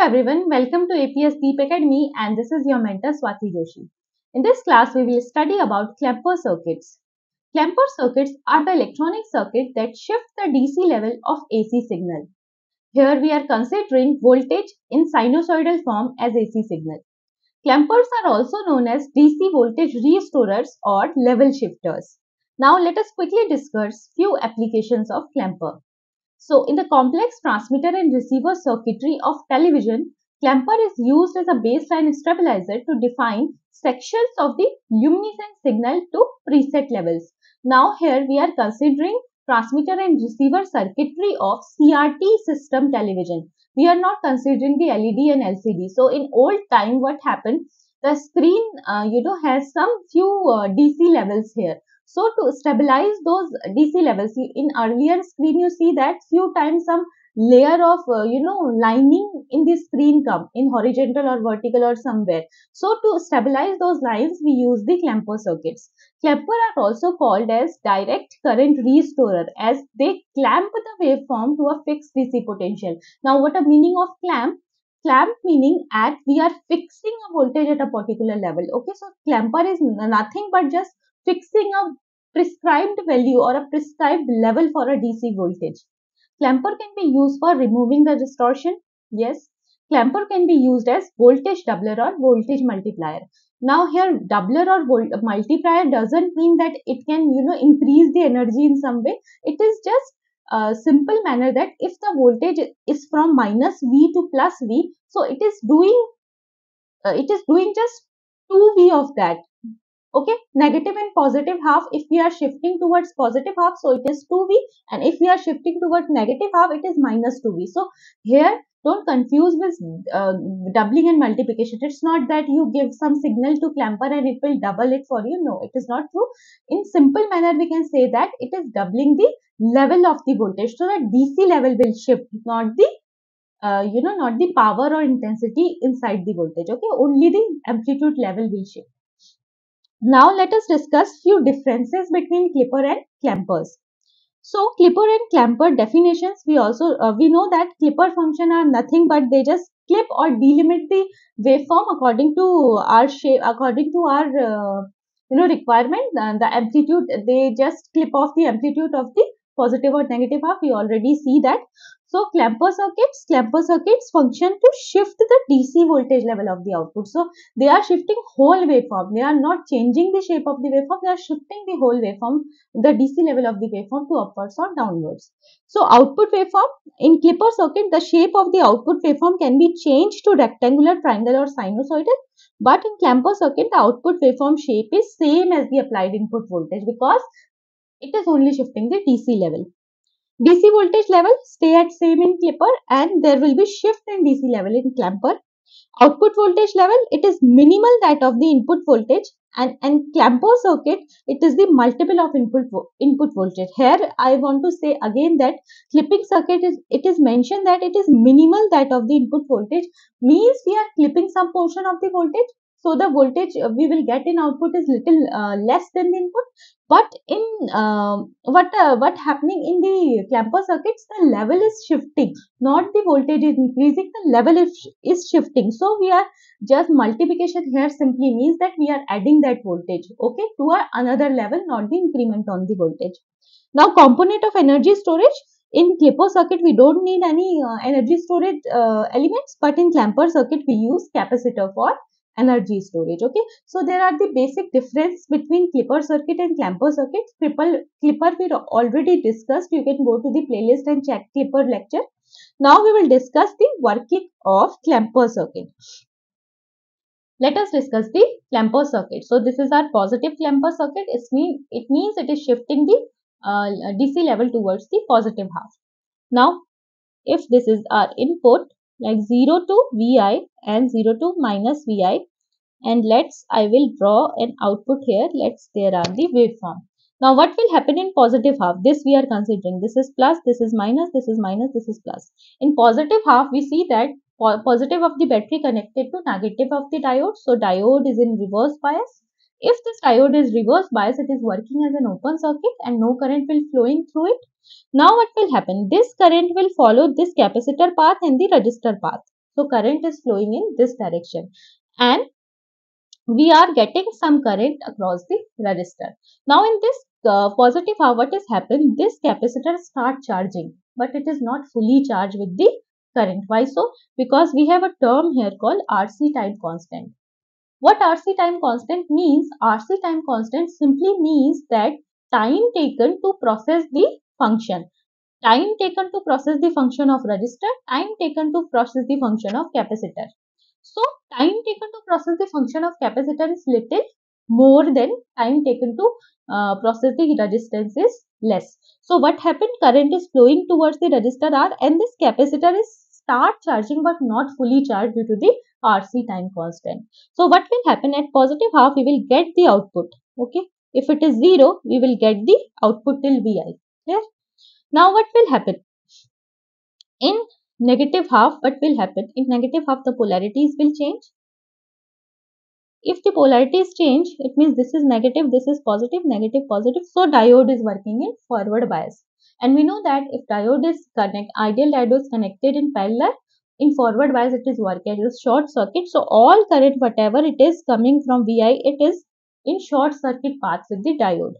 everyone, welcome to APS Deep Academy and this is your mentor Swati Joshi. In this class, we will study about Klemper circuits. Klemper circuits are the electronic circuit that shift the DC level of AC signal. Here we are considering voltage in sinusoidal form as AC signal. Clampers are also known as DC voltage restorers or level shifters. Now let us quickly discuss few applications of clamper. So, in the complex transmitter and receiver circuitry of television, clamper is used as a baseline stabilizer to define sections of the luminescent signal to preset levels. Now, here we are considering transmitter and receiver circuitry of CRT system television. We are not considering the LED and LCD. So, in old time, what happened? The screen, has some few DC levels here. So to stabilize those DC levels, in earlier screen you see that few times some layer of lining in the screen come in horizontal or vertical or somewhere. So to stabilize those lines we use the clamper circuits. Clamper are also called as direct current restorer as they clamp the waveform to a fixed DC potential. Now what a meaning of clamp? Clamp meaning at we are fixing a voltage at a particular level. Okay, so clamper is nothing but just fixing a prescribed value or a prescribed level for a DC voltage. Clamper can be used for removing the distortion. Yes. Clamper can be used as voltage doubler or voltage multiplier. Now here doubler or multiplier doesn't mean that it can increase the energy in some way. It is just a simple manner that if the voltage is from minus V to plus V, so it is doing just 2V of that. Okay, negative and positive half, if we are shifting towards positive half, so it is 2V, and if we are shifting towards negative half, it is minus 2V. So here don't confuse with doubling and multiplication. It's not that you give some signal to clamper and it will double it for you. No, it is not true. In simple manner we can say that it is doubling the level of the voltage, so that DC level will shift, not the not the power or intensity inside the voltage. Okay, only the amplitude level will shift. Now let us discuss few differences between clipper and clampers. So clipper and clamper definitions, we also we know that clipper function are nothing but they just clip or delimit the waveform according to our shape, according to our requirement. The amplitude, they just clip off the amplitude of the positive or negative half. We already see that. So clamper circuits function to shift the DC voltage level of the output. So they are shifting whole waveform. They are not changing the shape of the waveform. They are shifting the whole waveform, the DC level of the waveform to upwards or downwards. So output waveform in clipper circuit, the shape of the output waveform can be changed to rectangular, triangle or sinusoidal. But in clamper circuit, the output waveform shape is same as the applied input voltage because it is only shifting the DC level. DC voltage level stay at same in clipper and there will be shift in DC level in clamper. Output voltage level, it is minimal that of the input voltage, and clamper circuit, it is the multiple of input voltage. Here I want to say again that clipping circuit it is mentioned that it is minimal that of the input voltage, means we are clipping some portion of the voltage, so the voltage we will get in output is little less than the input. But in what happening in the clamper circuits, the level is shifting, not the voltage is increasing, the level is shifting. So we are just multiplication here simply means that we are adding that voltage, okay, to another level, not the increment on the voltage. Now component of energy storage, in clipper circuit we don't need any energy storage elements, but in clamper circuit we use capacitor for energy storage. Okay, so there are the basic difference between clipper circuit and clamper circuit. Clipper we already discussed. You can go to the playlist and check clipper lecture. Now we will discuss the working of clamper circuit. Let us discuss the clamper circuit. So this is our positive clamper circuit. It means it is shifting the DC level towards the positive half. Now if this is our input like 0 to Vi and 0 to minus Vi, and I will draw an output here. There are the waveform. Now what will happen in positive half? This we are considering. This is plus, this is minus, this is minus, this is plus. In positive half, we see that positive of the battery connected to negative of the diode. So diode is in reverse bias. If this diode is reverse bias, it is working as an open circuit and no current will flowing through it. Now what will happen? This current will follow this capacitor path and the resistor path. So current is flowing in this direction, and we are getting some current across the resistor. Now in this positive half, what has happened? This capacitor start charging, but it is not fully charged with the current. Why so? Because we have a term here called RC time constant. What RC time constant means? RC time constant simply means that time taken to process the function. Time taken to process the function of resistor, time taken to process the function of capacitor. So, time taken to process the function of capacitor is little more than time taken to process the resistance is less. So, what happened? Current is flowing towards the resistor R, and this capacitor is start charging but not fully charged due to the RC time constant. So, what will happen at positive half? We will get the output. Okay. If it is 0, we will get the output till Vi. Clear? Now, what will happen? In negative half, what will happen? In negative half, the polarities will change. If the polarities change, it means this is negative, this is positive, negative, positive. So diode is working in forward bias. And we know that if diode is ideal diode is connected in parallel, in forward bias it is working as a short circuit. So all current, whatever it is coming from Vi, it is in short circuit path with the diode.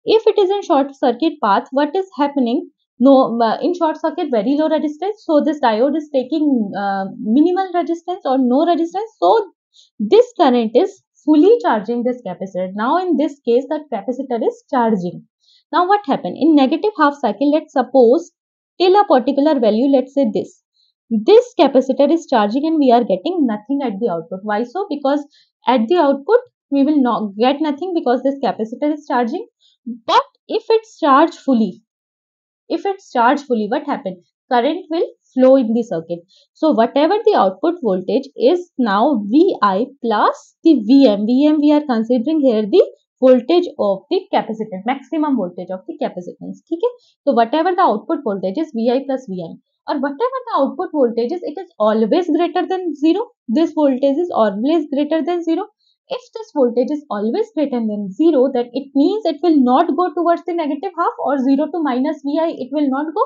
If it is in short circuit path, what is happening? No, in short circuit, very low resistance. So this diode is taking minimal resistance or no resistance. So this current is fully charging this capacitor. Now in this case, that capacitor is charging. Now what happened? In negative half cycle, let's suppose till a particular value, let's say this. This capacitor is charging and we are getting nothing at the output. Why so? Because at the output, we will not get nothing because this capacitor is charging. But if it's charged fully, what happened? Current will flow in the circuit. So whatever the output voltage is now Vi plus the Vm. Vm we are considering here the voltage of the capacitance, maximum voltage of the capacitance. Okay? So whatever the output voltage is Vi plus Vm, or whatever the output voltage is, it is always greater than 0. This voltage is always greater than 0. If this voltage is always greater than 0, then it means it will not go towards the negative half, or 0 to minus Vi, it will not go,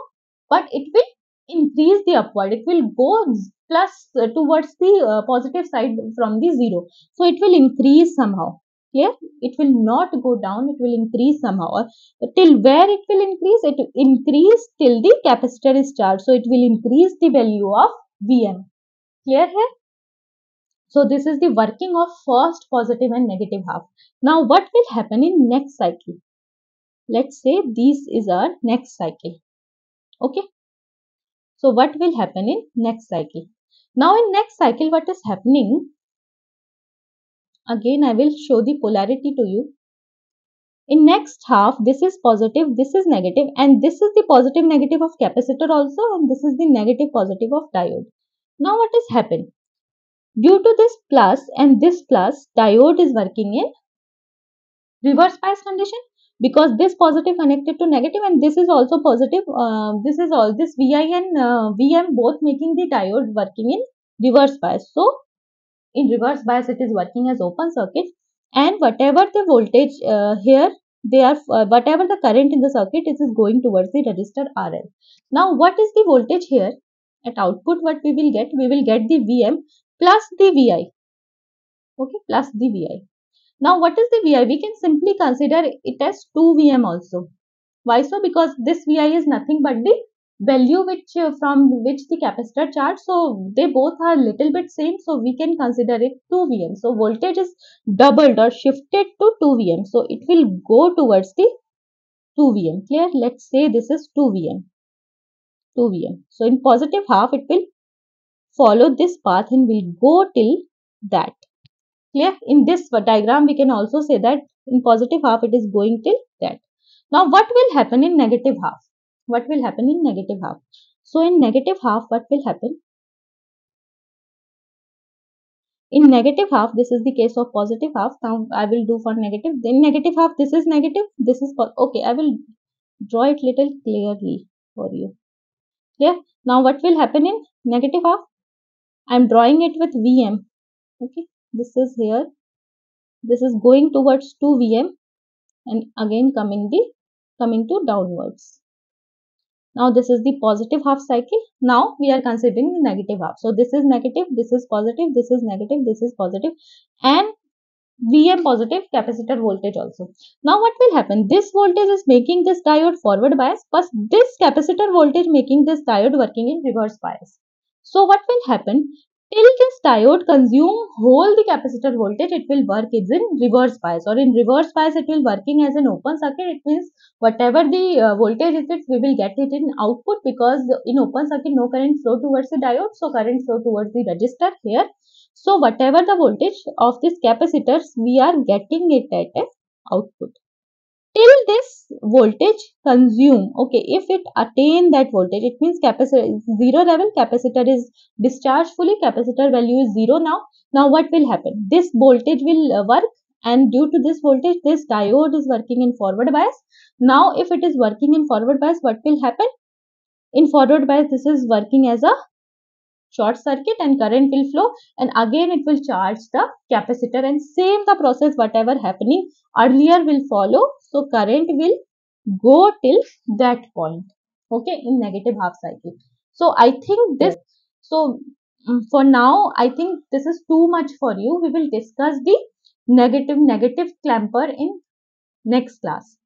but it will increase the upward. It will go plus towards the positive side from the 0. So it will increase somehow. Clear? It will not go down, it will increase somehow. Or till where it will increase? It will increase till the capacitor is charged. So it will increase the value of Vm. Clear here? So this is the working of first positive and negative half. Now what will happen in next cycle? Let's say this is our next cycle. Okay. So what will happen in next cycle? Now in next cycle, what is happening? Again, I will show the polarity to you. In next half, this is positive, this is negative, and this is the positive negative of capacitor also, and this is the negative positive of diode. Now what has happened? Due to this plus and this plus, diode is working in reverse bias condition, because this positive connected to negative and this is also positive. This is all this Vi and Vm both making the diode working in reverse bias. So in reverse bias, it is working as open circuit, and whatever the voltage here, they are whatever the current in the circuit, it is going towards the resistor RL. Now what is the voltage here? At output, what we will get? We will get the Vm plus the Vi. Okay, plus the Vi. Now, what is the Vi? We can simply consider it as 2 Vm also. Why so? Because this Vi is nothing but the value which from which the capacitor charged. So, they both are little bit same. So, we can consider it 2 Vm. So, voltage is doubled or shifted to 2 Vm. So, it will go towards the 2 Vm. Clear? Let's say this is 2 Vm. 2 Vm. So, in positive half, it will follow this path and will go till that. Clear? In this diagram, we can also say that in positive half, it is going till that. Now, what will happen in negative half? What will happen in negative half? So, in negative half, what will happen? In negative half, this is the case of positive half. Now, I will do for negative. Then negative half, this is negative. This is okay. I will draw it little clearly for you. Clear? Now, what will happen in negative half? I am drawing it with Vm. Okay. This is here. This is going towards 2 Vm and again coming to downwards. Now this is the positive half cycle. Now we are considering the negative half. So this is negative, this is positive, this is negative, this is positive, and Vm positive capacitor voltage also. Now what will happen? This voltage is making this diode forward bias, but this capacitor voltage making this diode working in reverse bias. So what will happen? Till this diode consume whole the capacitor voltage, it will work is in reverse bias, or in reverse bias it will working as an open circuit. It means whatever the voltage is, it we will get it in output, because in open circuit no current flow towards the diode, so current flow towards the resistor here. So whatever the voltage of this capacitors, we are getting it at a output. Till this voltage consume, okay, if it attain that voltage, it means capacitor zero level, capacitor is discharged fully, capacitor value is zero now. Now what will happen? This voltage will work, and due to this voltage, this diode is working in forward bias. Now if it is working in forward bias, what will happen? In forward bias, this is working as a short circuit and current will flow, and again it will charge the capacitor, and same the process whatever happening earlier will follow. So current will go till that point, okay, in negative half cycle. So I think this, so for now I think this is too much for you. We will discuss the negative clamper in next class.